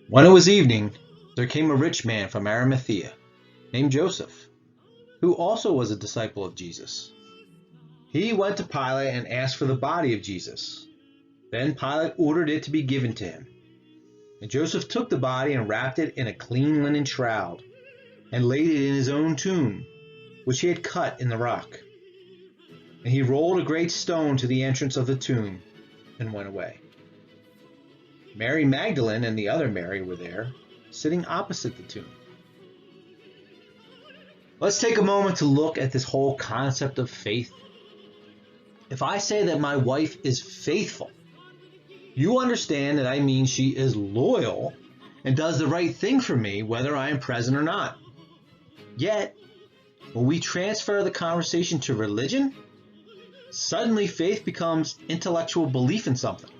When it was evening, there came a rich man from Arimathea, named Joseph, who also was a disciple of Jesus. He went to Pilate and asked for the body of Jesus. Then Pilate ordered it to be given to him. And Joseph took the body and wrapped it in a clean linen shroud, and laid it in his own tomb, which he had cut in the rock. And he rolled a great stone to the entrance of the tomb, and went away. Mary Magdalene and the other Mary were there, sitting opposite the tomb. Let's take a moment to look at this whole concept of faith. If I say that my wife is faithful, you understand that I mean she is loyal and does the right thing for me whether I am present or not. Yet, when we transfer the conversation to religion, suddenly faith becomes intellectual belief in something.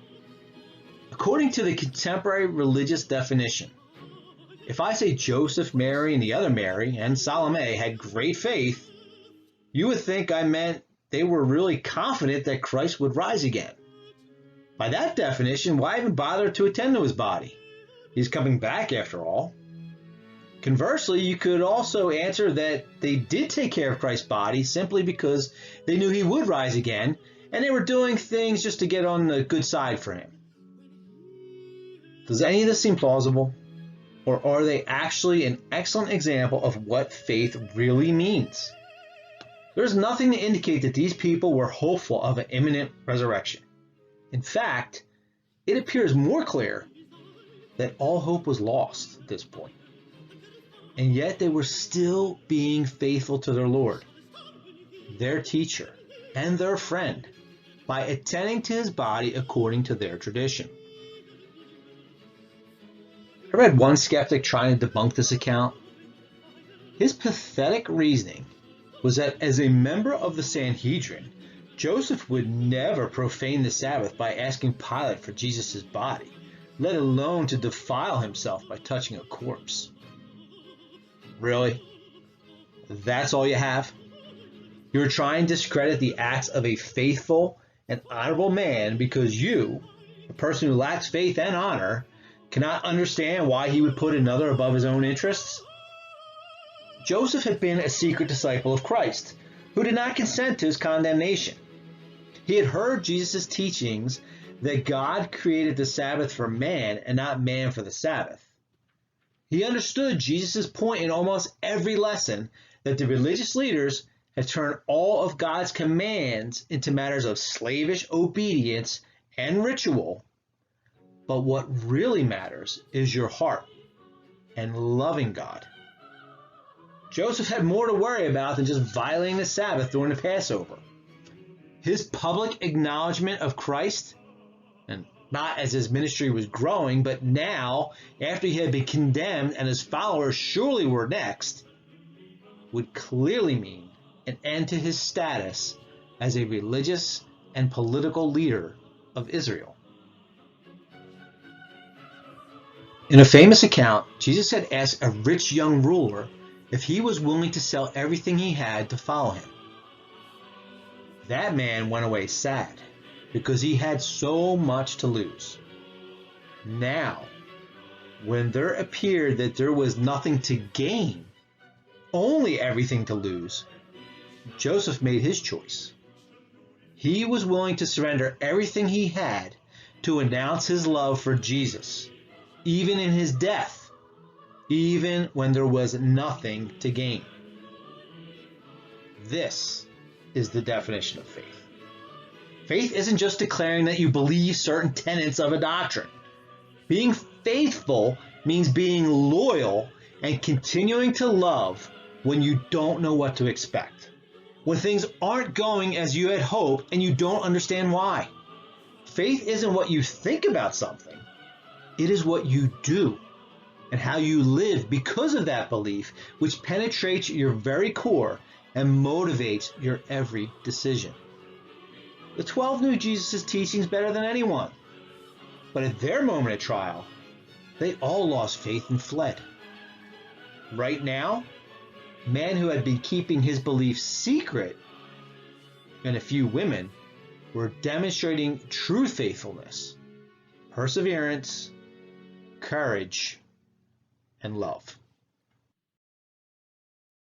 According to the contemporary religious definition, if I say Joseph, Mary, and the other Mary, and Salome had great faith, you would think I meant they were really confident that Christ would rise again. By that definition, why even bother to attend to his body? He's coming back after all. Conversely, you could also answer that they did take care of Christ's body simply because they knew he would rise again, and they were doing things just to get on the good side for him. Does any of this seem plausible? Or are they actually an excellent example of what faith really means? There's nothing to indicate that these people were hopeful of an imminent resurrection. In fact, it appears more clear that all hope was lost at this point. And yet they were still being faithful to their Lord, their teacher, and their friend by attending to his body according to their tradition. I read one skeptic trying to debunk this account. His pathetic reasoning was that as a member of the Sanhedrin, Joseph would never profane the Sabbath by asking Pilate for Jesus' body, let alone to defile himself by touching a corpse. Really? That's all you have? You're trying to discredit the acts of a faithful and honorable man because you, a person who lacks faith and honor, cannot understand why he would put another above his own interests? Joseph had been a secret disciple of Christ, who did not consent to his condemnation. He had heard Jesus' teachings that God created the Sabbath for man and not man for the Sabbath. He understood Jesus' point in almost every lesson that the religious leaders had turned all of God's commands into matters of slavish obedience and ritual. But what really matters is your heart and loving God. Joseph had more to worry about than just violating the Sabbath during the Passover. His public acknowledgement of Christ, and not as his ministry was growing, but now, after he had been condemned and his followers surely were next, would clearly mean an end to his status as a religious and political leader of Israel. In a famous account, Jesus had asked a rich young ruler if he was willing to sell everything he had to follow him. That man went away sad because he had so much to lose. Now, when there appeared that there was nothing to gain, only everything to lose, Joseph made his choice. He was willing to surrender everything he had to announce his love for Jesus, even in his death, even when there was nothing to gain. This is the definition of faith. Faith isn't just declaring that you believe certain tenets of a doctrine. Being faithful means being loyal and continuing to love when you don't know what to expect, when things aren't going as you had hoped and you don't understand why. Faith isn't what you think about something. It is what you do and how you live because of that belief, which penetrates your very core and motivates your every decision. The 12 knew Jesus' teachings better than anyone, but at their moment of trial, they all lost faith and fled. Right now, men who had been keeping his beliefs secret, and a few women, were demonstrating true faithfulness, perseverance, courage, and love.